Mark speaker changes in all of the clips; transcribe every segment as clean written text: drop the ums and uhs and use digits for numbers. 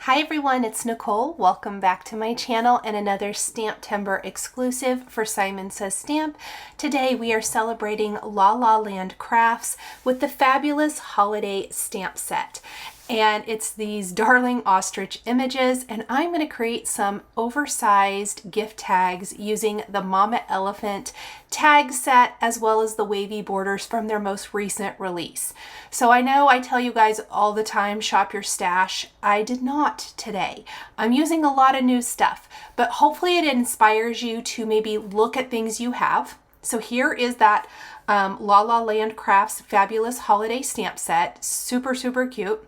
Speaker 1: Hi everyone, it's Nicole. Welcome back to my channel and another STAMPtember exclusive for Simon Says Stamp. Today we are celebrating La La Land Crafts with the fabulous holiday stamp set. And it's these darling ostrich images, and I'm going to create some oversized gift tags using the Mama Elephant tag set as well as the wavy borders from their most recent release. So I know I tell you guys all the time, shop your stash. I did not today. I'm using a lot of new stuff, but hopefully it inspires you to maybe look at things you have. So here is that La La Land Crafts fabulous holiday stamp set. Super, super cute.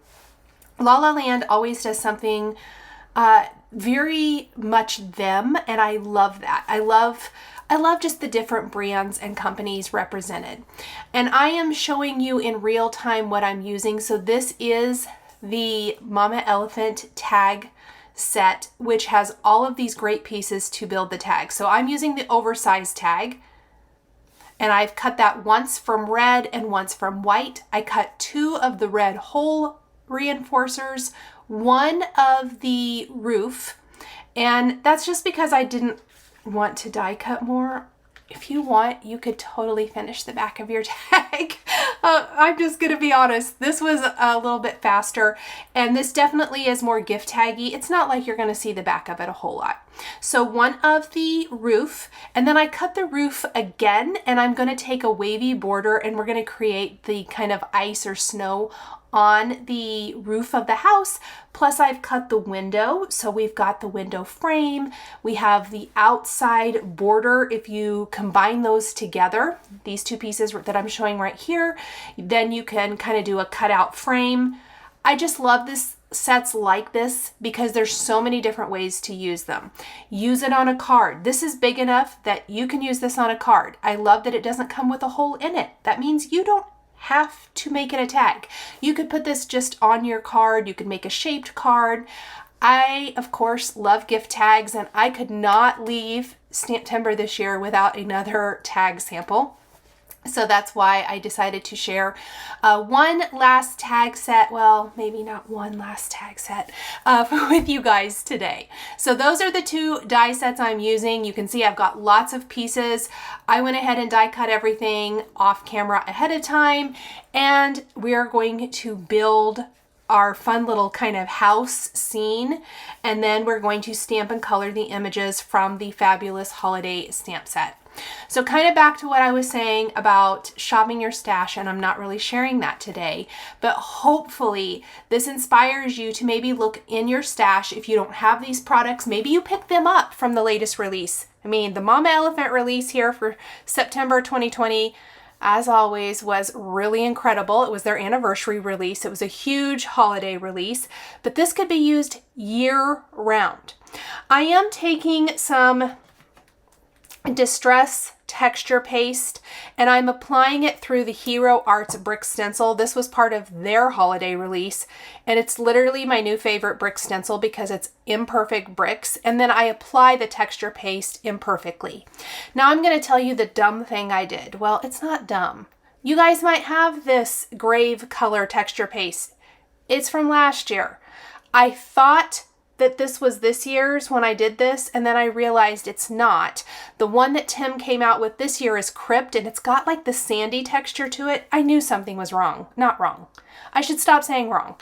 Speaker 1: La La Land always does something very much them, and I love that. I love just the different brands and companies represented. And I am showing you in real time what I'm using. So this is the Mama Elephant tag set, which has all of these great pieces to build the tag. So I'm using the oversized tag, and I've cut that once from red and once from white. I cut 2 of the red hole reinforcers, 1 of the roof, and that's just because I didn't want to die cut more. If you want, you could totally finish the back of your tag. I'm just gonna be honest, this was a little bit faster, and this definitely is more gift taggy. It's not like you're gonna see the back of it a whole lot. So 1 of the roof, and then I cut the roof again, and I'm gonna take a wavy border and we're gonna create the kind of ice or snow on the roof of the house. Plus I've cut the window, so we've got the window frame, we have the outside border. If you combine those together, these 2 pieces that I'm showing right here, then you can kind of do a cutout frame. I just love this sets like this because there's so many different ways to use them. Use it on a card. This is big enough that you can use this on a card. I love that it doesn't come with a hole in it. That means you don't have to make it a tag. You could put this just on your card. You could make a shaped card. I, of course, love gift tags, and I could not leave STAMPtember this year without another tag sample. So that's why I decided to share one last tag set, well, maybe not one last tag set, with you guys today. So those are the 2 die sets I'm using. You can see I've got lots of pieces. I went ahead and die cut everything off camera ahead of time, and we're going to build our fun little kind of house scene, and then we're going to stamp and color the images from the fabulous holiday stamp set. So kind of back to what I was saying about shopping your stash, and I'm not really sharing that today, but hopefully this inspires you to maybe look in your stash. If you don't have these products, maybe you pick them up from the latest release. I mean, the Mama Elephant release here for September 2020, as always, was really incredible. It was their anniversary release. It was a huge holiday release, but this could be used year round. I am taking some Distress texture paste, and I'm applying it through the Hero Arts brick stencil. This was part of their holiday release, and it's literally my new favorite brick stencil because it's imperfect bricks, and then I apply the texture paste imperfectly. Now I'm going to tell you the dumb thing I did. Well, it's not dumb. You guys might have this Grave color texture paste. It's from last year. I thought that this was this year's when I did this, and then I realized it's not. The one that Tim came out with this year is CRYPT, and it's got like the sandy texture to it. I knew something was wrong. Not wrong. I should stop saying wrong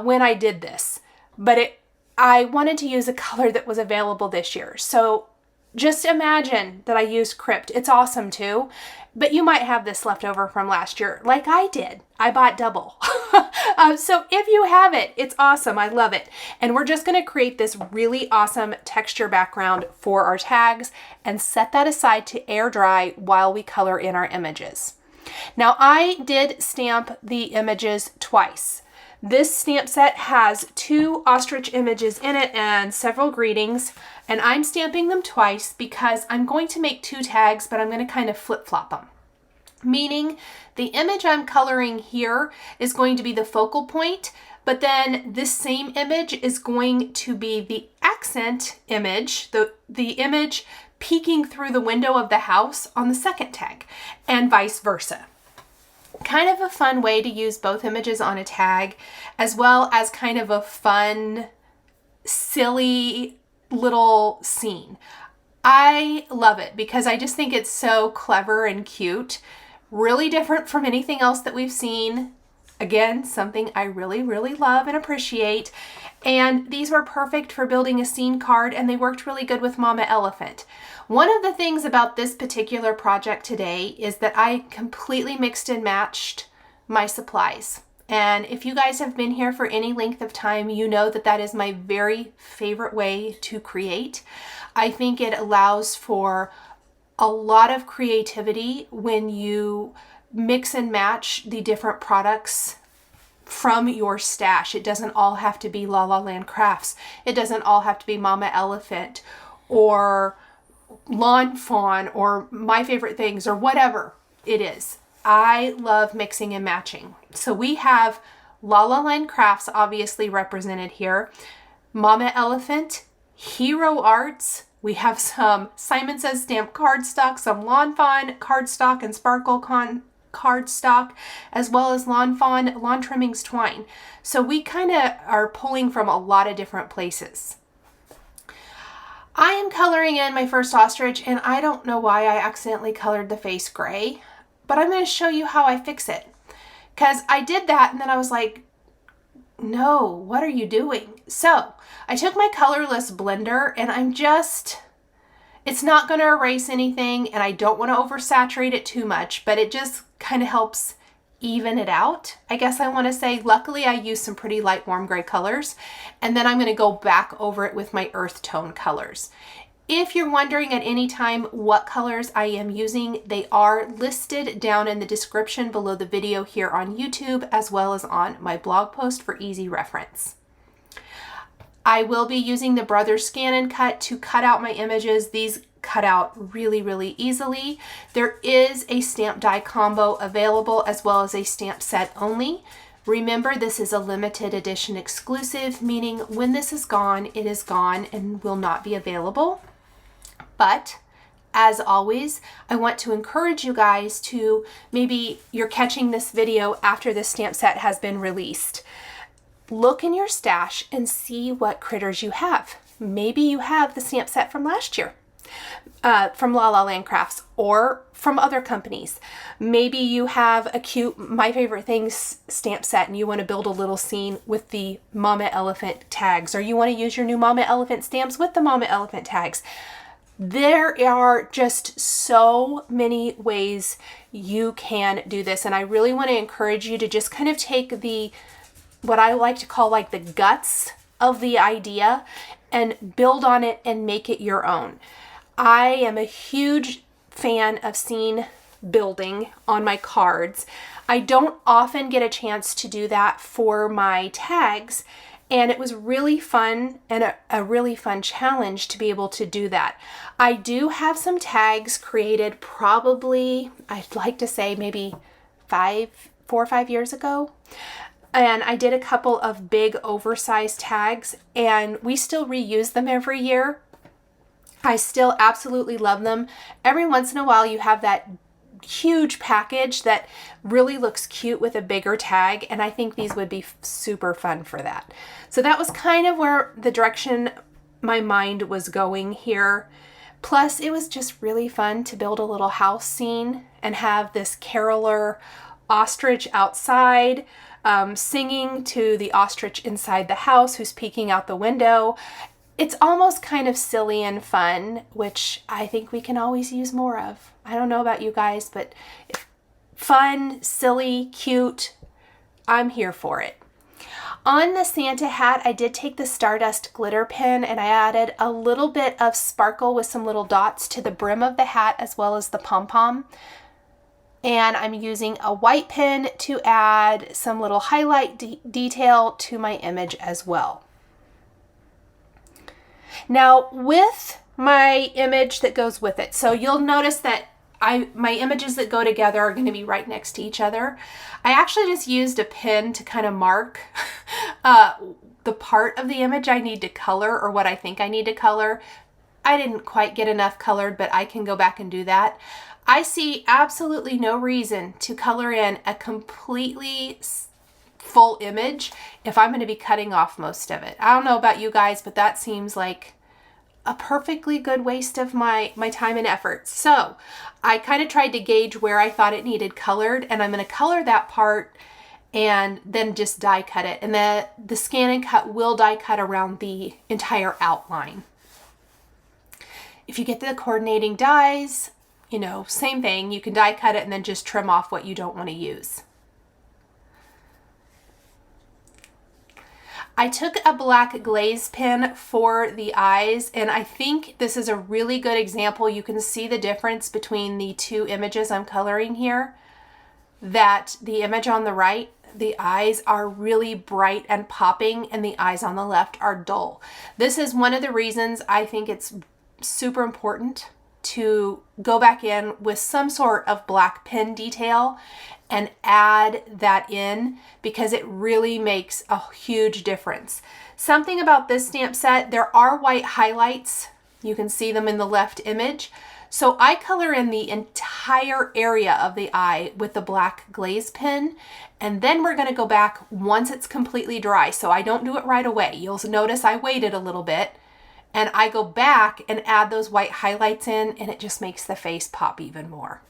Speaker 1: when I did this. But I wanted to use a color that was available this year. So just imagine that I used CRYPT. It's awesome too, but you might have this left over from last year like I did. I bought double. So if you have it, it's awesome. I love it. And we're just going to create this really awesome texture background for our tags and set that aside to air dry while we color in our images. Now I did stamp the images twice. This stamp set has 2 ostrich images in it and several greetings, and I'm stamping them twice because I'm going to make 2 tags, but I'm going to kind of flip-flop them. Meaning the image I'm coloring here is going to be the focal point, but then this same image is going to be the accent image, the image peeking through the window of the house on the second tag, and vice versa. Kind of a fun way to use both images on a tag, as well as kind of a fun silly little scene. I love it because I just think it's so clever and cute. Really different from anything else that we've seen. Again, something I really, really love and appreciate. And these were perfect for building a scene card, and they worked really good with Mama Elephant. One of the things about this particular project today is that I completely mixed and matched my supplies. And if you guys have been here for any length of time, you know that that is my very favorite way to create. I think it allows for a lot of creativity when you mix and match the different products from your stash. It doesn't all have to be La La Land Crafts. It doesn't all have to be Mama Elephant or Lawn Fawn or My Favorite Things or whatever it is. I love mixing and matching. So we have La La Land Crafts obviously represented here, Mama Elephant, Hero Arts. We have some Simon Says Stamp cardstock, some Lawn Fawn cardstock and Sparkle cardstock, as well as Lawn Fawn Lawn Trimmings twine. So we kind of are pulling from a lot of different places. I am coloring in my first ostrich, and I don't know why I accidentally colored the face gray, but I'm going to show you how I fix it. Because I did that and then I was like, no, what are you doing? So I took my colorless blender and it's not going to erase anything, and I don't want to oversaturate it too much, but it just kind of helps even it out, I guess I want to say. Luckily, I used some pretty light warm gray colors, and then I'm going to go back over it with my earth tone colors. If you're wondering at any time what colors I am using, they are listed down in the description below the video here on YouTube, as well as on my blog post for easy reference. I will be using the Brothers Scan and Cut to cut out my images. These cut out really, really easily. There is a stamp die combo available, as well as a stamp set only. Remember, this is a limited edition exclusive, meaning when this is gone, it is gone and will not be available. But as always, I want to encourage you guys to, maybe you're catching this video after this stamp set has been released. Look in your stash and see what critters you have. Maybe you have the stamp set from last year, from La La Land Crafts or from other companies. Maybe you have a cute My Favorite Things stamp set and you want to build a little scene with the Mama Elephant tags, or you want to use your new Mama Elephant stamps with the Mama Elephant tags. There are just so many ways you can do this, and I really want to encourage you to just kind of take what I like to call like the guts of the idea and build on it and make it your own. I am a huge fan of scene building on my cards. I don't often get a chance to do that for my tags, and it was really fun and a really fun challenge to be able to do that. I do have some tags created probably, I'd like to say maybe 4 or 5 years ago. And I did a couple of big oversized tags, and we still reuse them every year. I still absolutely love them. Every once in a while you have that huge package that really looks cute with a bigger tag, and I think these would be super fun for that. So that was kind of where the direction my mind was going here. Plus, it was just really fun to build a little house scene and have this caroler ostrich outside, singing to the ostrich inside the house who's peeking out the window. It's almost kind of silly and fun, which I think we can always use more of. I don't know about you guys, but fun, silly, cute, I'm here for it. On the Santa hat, I did take the Stardust glitter pen and I added a little bit of sparkle with some little dots to the brim of the hat as well as the pom-pom. And I'm using a white pen to add some little highlight detail to my image as well. Now with my image that goes with it, so you'll notice that my images that go together are going to be right next to each other. I actually just used a pen to kind of mark the part of the image I need to color, or what I think I need to color. I didn't quite get enough colored, but I can go back and do that. I see absolutely no reason to color in a completely full image if I'm going to be cutting off most of it. I don't know about you guys, but that seems like a perfectly good waste of my time and effort. So I kind of tried to gauge where I thought it needed colored, and I'm going to color that part and then just die cut it. And the scan and cut will die cut around the entire outline. If you get the coordinating dies, you know, same thing. You can die cut it and then just trim off what you don't want to use. I took a black glaze pen for the eyes, and I think this is a really good example. You can see the difference between the two images I'm coloring here. That the image on the right, the eyes are really bright and popping, and the eyes on the left are dull. This is one of the reasons I think it's super important to go back in with some sort of black pen detail and add that in, because it really makes a huge difference. Something about this stamp set, there are white highlights. You can see them in the left image. So I color in the entire area of the eye with the black glaze pen, and then we're going to go back once it's completely dry. So I don't do it right away. You'll notice I waited a little bit, and I go back and add those white highlights in, and it just makes the face pop even more.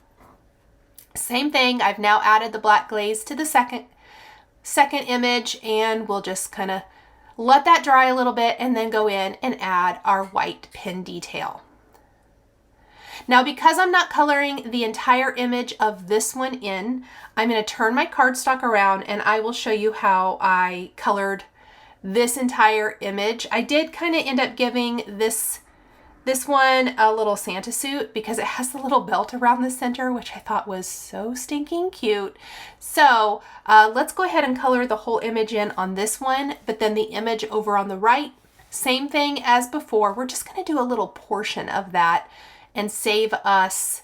Speaker 1: Same thing, I've now added the black glaze to the second image, and we'll just kind of let that dry a little bit and then go in and add our white pen detail. Now, because I'm not coloring the entire image of this one in, I'm going to turn my cardstock around and I will show you how I colored this entire image. I did kind of end up giving this one a little Santa suit because it has the little belt around the center, which I thought was so stinking cute. So let's go ahead and color the whole image in on this one, but then the image over on the right, same thing as before. We're just going to do a little portion of that and save us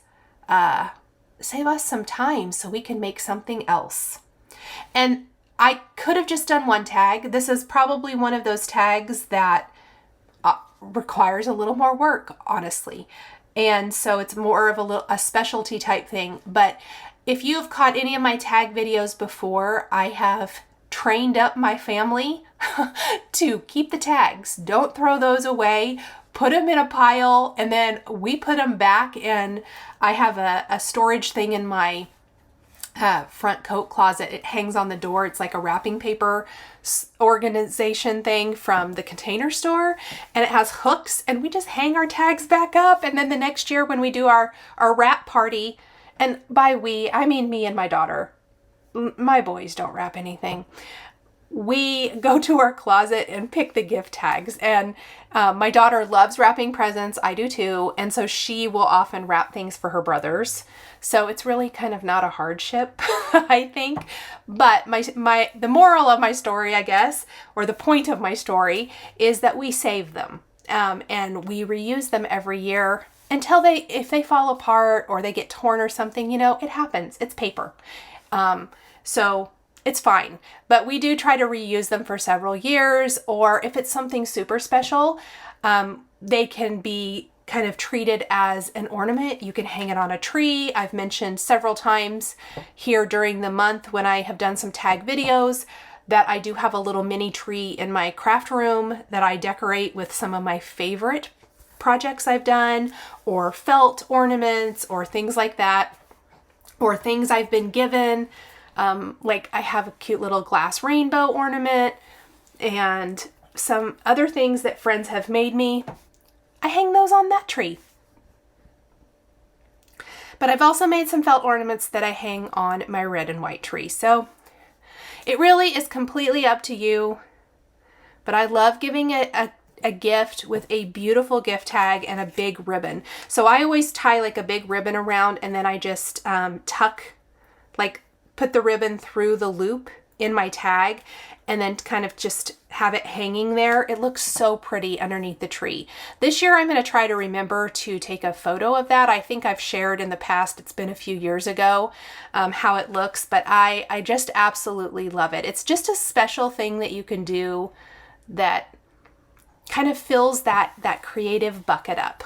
Speaker 1: some time so we can make something else. And I could have just done one tag. This is probably one of those tags that requires a little more work, honestly. And so it's more of a specialty type thing. But if you've caught any of my tag videos before, I have trained up my family to keep the tags. Don't throw those away. Put them in a pile, and then we put them back. And I have a storage thing in my front coat closet. It hangs on the door. It's like a wrapping paper organization thing from the Container Store, and it has hooks, and we just hang our tags back up. And then the next year when we do our wrap party, and by we, I mean me and my daughter. My boys don't wrap anything. We go to our closet and pick the gift tags, and my daughter loves wrapping presents. I do too. And so she will often wrap things for her brothers. So it's really kind of not a hardship, I think. But the moral of my story, I guess, or the point of my story, is that we save them and we reuse them every year until if they fall apart or they get torn or something, you know, it happens. It's paper. So it's fine, but we do try to reuse them for several years, or if it's something super special, they can be kind of treated as an ornament. You can hang it on a tree. I've mentioned several times here during the month when I have done some tag videos that I do have a little mini tree in my craft room that I decorate with some of my favorite projects I've done, or felt ornaments, or things like that, or things I've been given. Like I have a cute little glass rainbow ornament and some other things that friends have made me. I hang those on that tree. But I've also made some felt ornaments that I hang on my red and white tree. So it really is completely up to you. But I love giving a gift with a beautiful gift tag and a big ribbon. So I always tie like a big ribbon around, and then I just put the ribbon through the loop in my tag, and then kind of just have it hanging there. It looks so pretty underneath the tree. This year I'm going to try to remember to take a photo of that. I think I've shared in the past, it's been a few years ago, how it looks, but I just absolutely love it. It's just a special thing that you can do that kind of fills that creative bucket up.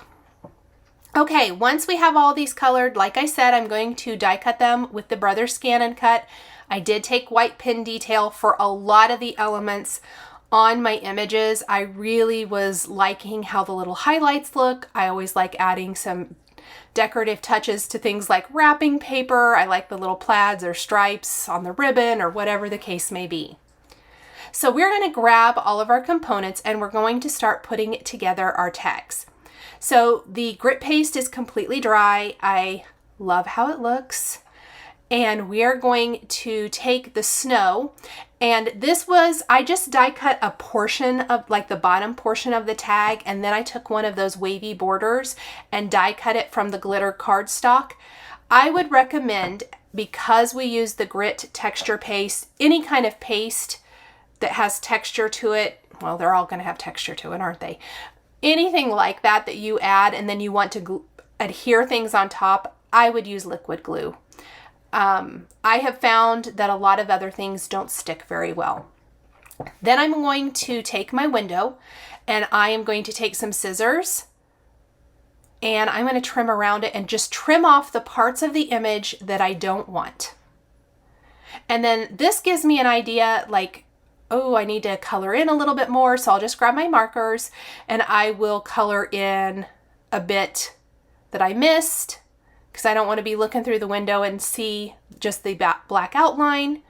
Speaker 1: Okay, once we have all these colored, like I said, I'm going to die cut them with the Brother Scan and Cut. I did take white pen detail for a lot of the elements on my images. I really was liking how the little highlights look. I always like adding some decorative touches to things like wrapping paper. I like the little plaids or stripes on the ribbon or whatever the case may be. So we're going to grab all of our components and we're going to start putting together our tags. So the grit paste is completely dry. I love how it looks. And we are going to take the snow, and this was, I just die cut a portion of like the bottom portion of the tag, and then I took one of those wavy borders and die cut it from the glitter cardstock. I would recommend, because we use the grit texture paste, any kind of paste that has texture to it, well, they're all going to have texture to it, aren't they? Anything like that that you add and then you want to adhere things on top, I would use liquid glue. I have found that a lot of other things don't stick very well. Then I'm going to take my window and I am going to take some scissors and I'm going to trim around it and just trim off the parts of the image that I don't want. And then this gives me an idea like, oh, I need to color in a little bit more. So I'll just grab my markers and I will color in a bit that I missed, because I don't want to be looking through the window and see just the black outline.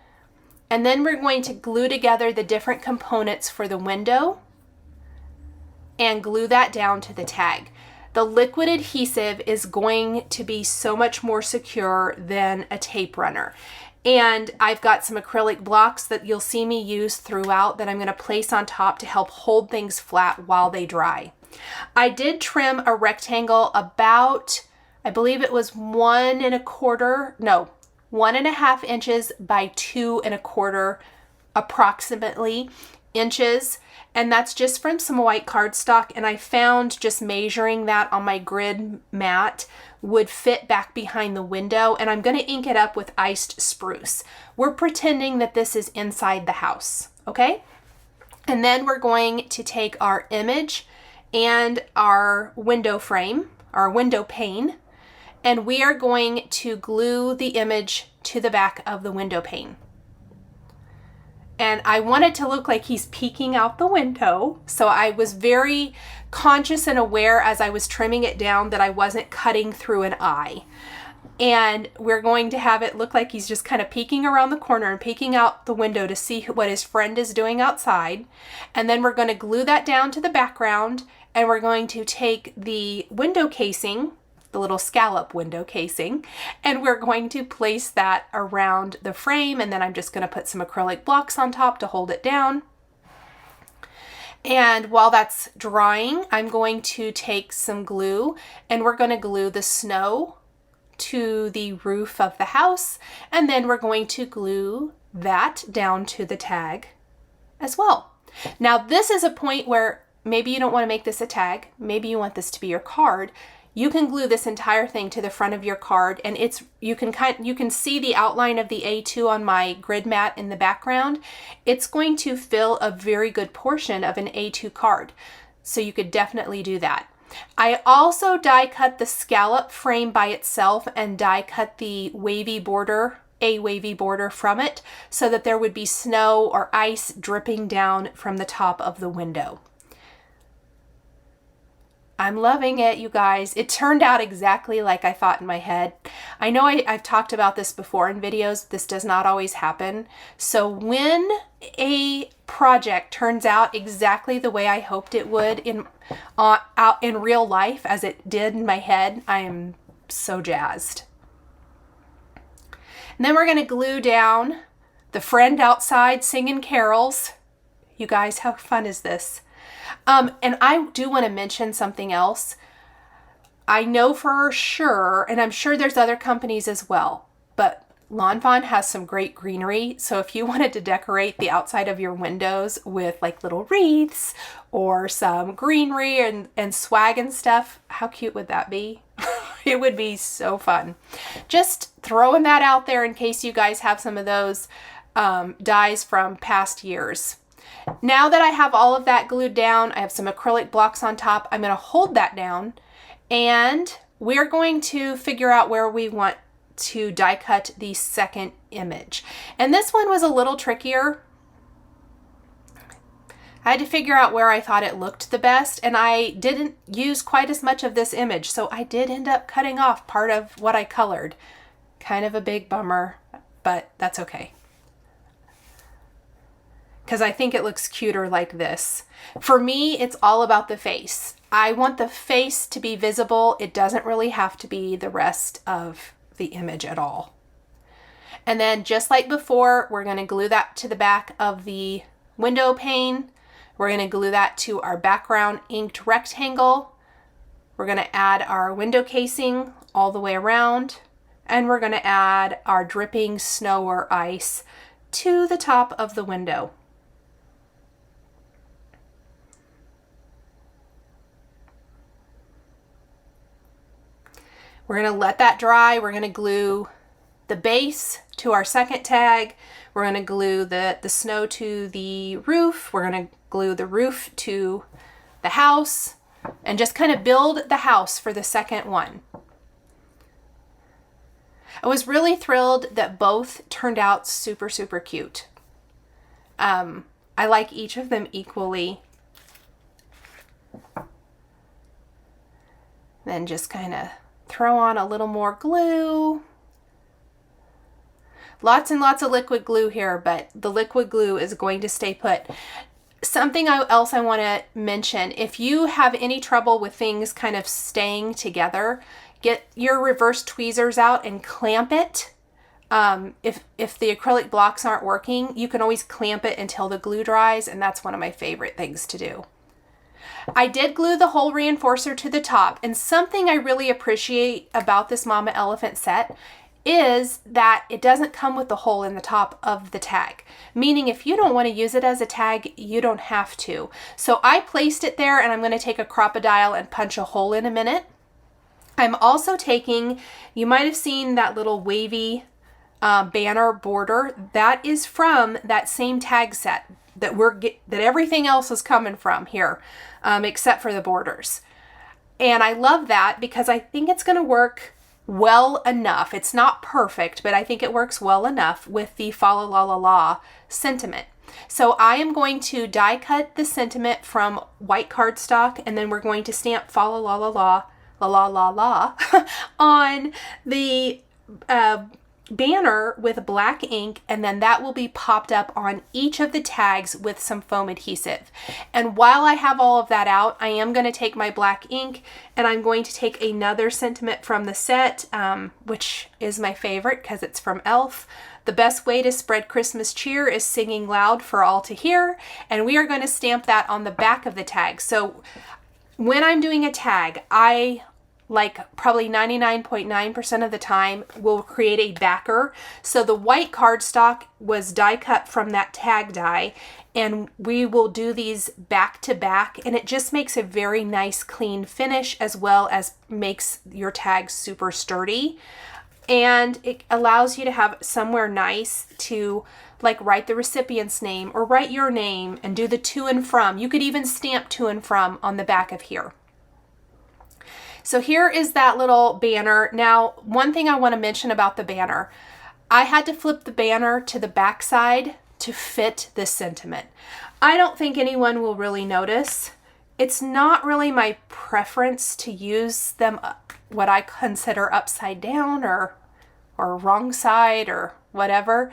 Speaker 1: And then we're going to glue together the different components for the window and glue that down to the tag. The liquid adhesive is going to be so much more secure than a tape runner. And I've got some acrylic blocks that you'll see me use throughout that I'm going to place on top to help hold things flat while they dry. I did trim a rectangle about, I believe it was 1.25 inches by 2.25 approximately inches. And that's just from some white cardstock. And I found just measuring that on my grid mat would fit back behind the window. And I'm going to ink it up with iced spruce. We're pretending that this is inside the house, okay? And then we're going to take our image and our window frame, our window pane, and we are going to glue the image to the back of the window pane. And I want it to look like he's peeking out the window. So I was very conscious and aware as I was trimming it down that I wasn't cutting through an eye. And we're going to have it look like he's just kind of peeking around the corner and peeking out the window to see what his friend is doing outside. And then we're going to glue that down to the background, and we're going to take the window casing, the little scallop window casing, and we're going to place that around the frame, and then I'm just going to put some acrylic blocks on top to hold it down. And while that's drying, I'm going to take some glue and we're going to glue the snow to the roof of the house, and then we're going to glue that down to the tag as well. Now this is a point where maybe you don't want to make this a tag, maybe you want this to be your card. You can glue this entire thing to the front of your card, and you can see the outline of the A2 on my grid mat in the background. It's going to fill a very good portion of an A2 card, so you could definitely do that. I also die cut the scallop frame by itself and die cut the wavy border, a wavy border from it, so that there would be snow or ice dripping down from the top of the window. I'm loving it, you guys. It turned out exactly like I thought in my head. I know I've talked about this before in videos. This does not always happen. So when a project turns out exactly the way I hoped it would out in real life as it did in my head, I am so jazzed. And then we're going to glue down the friend outside singing carols. You guys, how fun is this? And I do want to mention something else. I know for sure, and I'm sure there's other companies as well, but Lawn Fawn has some great greenery. So if you wanted to decorate the outside of your windows with like little wreaths or some greenery and swag and stuff, how cute would that be? It would be so fun. Just throwing that out there in case you guys have some of those dies from past years. Now that I have all of that glued down, I have some acrylic blocks on top. I'm going to hold that down and we're going to figure out where we want to die cut the second image. And this one was a little trickier. I had to figure out where I thought it looked the best, and I didn't use quite as much of this image, so I did end up cutting off part of what I colored. Kind of a big bummer, but that's okay. Because I think it looks cuter like this. For me, it's all about the face. I want the face to be visible. It doesn't really have to be the rest of the image at all. And then just like before, we're going to glue that to the back of the window pane. We're going to glue that to our background inked rectangle. We're going to add our window casing all the way around. And we're going to add our dripping snow or ice to the top of the window. We're going to let that dry. We're going to glue the base to our second tag. We're going to glue the snow to the roof. We're going to glue the roof to the house and just kind of build the house for the second one. I was really thrilled that both turned out super, super cute. I like each of them equally. Then just kind of throw on a little more glue. Lots and lots of liquid glue here, but the liquid glue is going to stay put. Something else I want to mention, if you have any trouble with things kind of staying together, get your reverse tweezers out and clamp it. If the acrylic blocks aren't working, you can always clamp it until the glue dries, and that's one of my favorite things to do. I did glue the hole reinforcer to the top, and something I really appreciate about this Mama Elephant set is that it doesn't come with the hole in the top of the tag, meaning if you don't want to use it as a tag, you don't have to. So I placed it there, and I'm going to take a Crop-A-Dile and punch a hole in a minute. I'm also taking, you might have seen that little wavy banner border. That is from that same tag set that that everything else is coming from here, except for the borders. And I love that because I think it's going to work well enough. It's not perfect, but I think it works well enough with the Fa La La La La sentiment. So I am going to die cut the sentiment from white cardstock, and then we're going to stamp Fa La La La La La La La La on the banner with black ink, and then that will be popped up on each of the tags with some foam adhesive. And while I have all of that out, I am going to take my black ink and I'm going to take another sentiment from the set, which is my favorite because it's from Elf. The best way to spread Christmas cheer is singing loud for all to hear, and we are going to stamp that on the back of the tag. So when I'm doing a tag, I probably 99.9% of the time will create a backer. So the white cardstock was die cut from that tag die, and we will do these back to back, and it just makes a very nice clean finish, as well as makes your tag super sturdy. And it allows you to have somewhere nice to write the recipient's name or write your name and do the to and from. You could even stamp to and from on the back of here. So here is that little banner. Now, one thing I want to mention about the banner, I had to flip the banner to the back side to fit this sentiment. I don't think anyone will really notice. It's not really my preference to use them what I consider upside down or wrong side or whatever,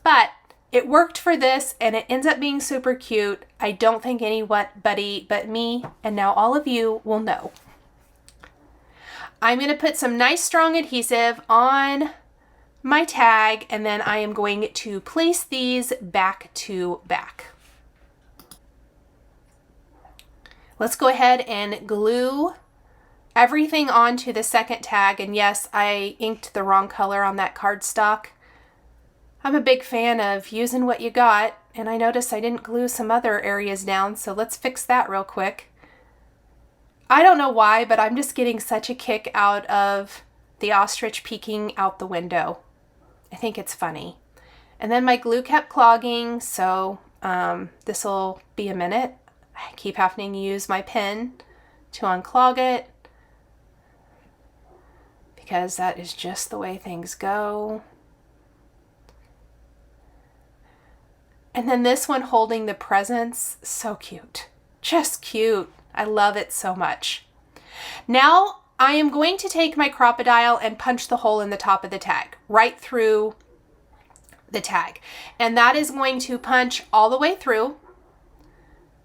Speaker 1: but it worked for this, and it ends up being super cute. I don't think anybody but me, and now all of you, will know. I'm going to put some nice strong adhesive on my tag, and then I am going to place these back to back. Let's go ahead and glue everything onto the second tag. And yes, I inked the wrong color on that cardstock. I'm a big fan of using what you got, and I noticed I didn't glue some other areas down, so let's fix that real quick. I don't know why, but I'm just getting such a kick out of the ostrich peeking out the window. I think it's funny. And then my glue kept clogging, so this will be a minute. I keep having to use my pen to unclog it because that is just the way things go. And then this one holding the presents, so cute. Just cute. I love it so much. Now I am going to take my Crop-A-Dial and punch the hole in the top of the tag, right through the tag. And that is going to punch all the way through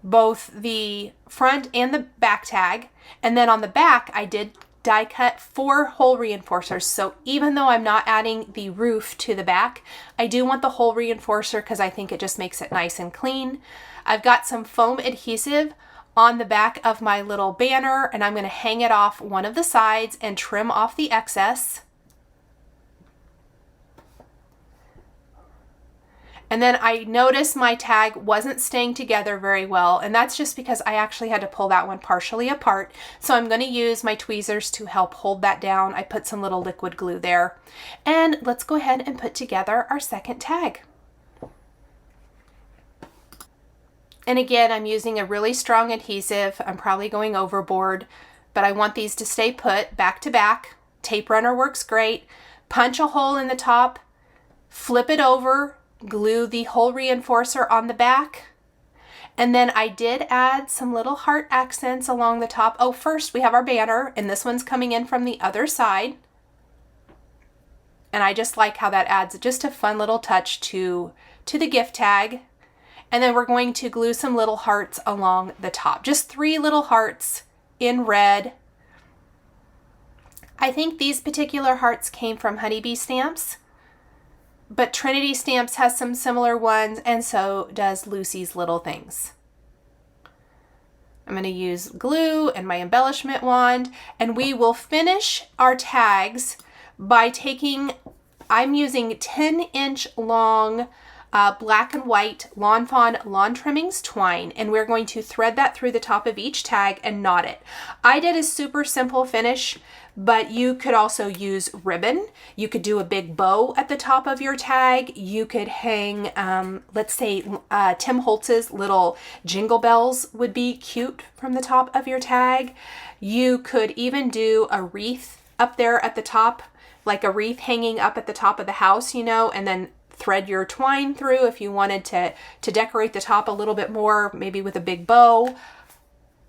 Speaker 1: both the front and the back tag. And then on the back, I did die cut 4 hole reinforcers. So even though I'm not adding the roof to the back, I do want the hole reinforcer because I think it just makes it nice and clean. I've got some foam adhesive on the back of my little banner, and I'm going to hang it off one of the sides and trim off the excess. And then I noticed my tag wasn't staying together very well, and that's just because I actually had to pull that one partially apart. So I'm going to use my tweezers to help hold that down. I put some little liquid glue there. And let's go ahead and put together our second tag. And again, I'm using a really strong adhesive. I'm probably going overboard, but I want these to stay put back to back. Tape runner works great. Punch a hole in the top, flip it over, glue the hole reinforcer on the back, and then I did add some little heart accents along the top. Oh, first we have our banner, and this one's coming in from the other side, and I just like how that adds just a fun little touch to the gift tag. And then we're going to glue some little hearts along the top, just 3 little hearts in red. I think these particular hearts came from Honeybee Stamps, but Trinity Stamps has some similar ones, and so does Lucy's Little Things. I'm going to use glue and my embellishment wand, and we will finish our tags by taking, I'm using 10-inch long black and white Lawn Fawn Lawn Trimmings twine, and we're going to thread that through the top of each tag and knot it. I did a super simple finish, but you could also use ribbon. You could do a big bow at the top of your tag. You could hang, let's say Tim Holtz's little jingle bells would be cute from the top of your tag. You could even do a wreath up there at the top, like a wreath hanging up at the top of the house, you know, and then thread your twine through if you wanted to decorate the top a little bit more, maybe with a big bow.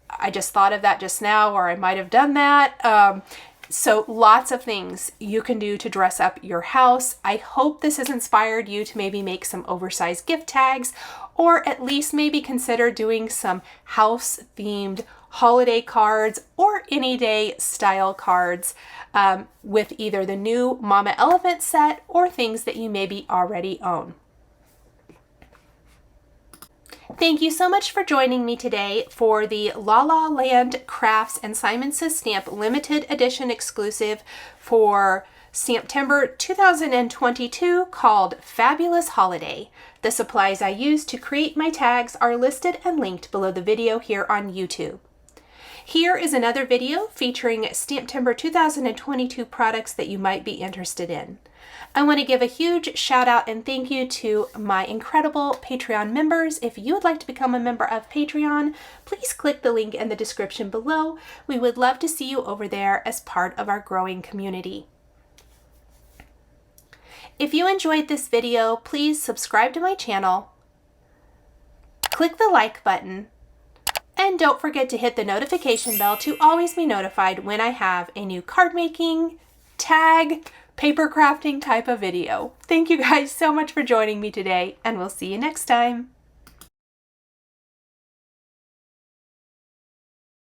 Speaker 1: I just thought of that just now, or I might have done that. So lots of things you can do to dress up your house. I hope this has inspired you to maybe make some oversized gift tags, or at least maybe consider doing some house-themed holiday cards or any day style cards with either the new Mama Elephant set or things that you maybe already own. Thank you so much for joining me today for the La La Land Crafts and Simon Says Stamp limited edition exclusive for STAMPtember 2022 called Fabulous Holiday. The supplies I used to create my tags are listed and linked below the video here on YouTube. Here is another video featuring STAMPtember 2022 products that you might be interested in. I want to give a huge shout out and thank you to my incredible Patreon members. If you would like to become a member of Patreon, please click the link in the description below. We would love to see you over there as part of our growing community. If you enjoyed this video, please subscribe to my channel, click the like button, and don't forget to hit the notification bell to always be notified when I have a new card making, tag, paper crafting type of video. Thank you guys so much for joining me today, and we'll see you next time.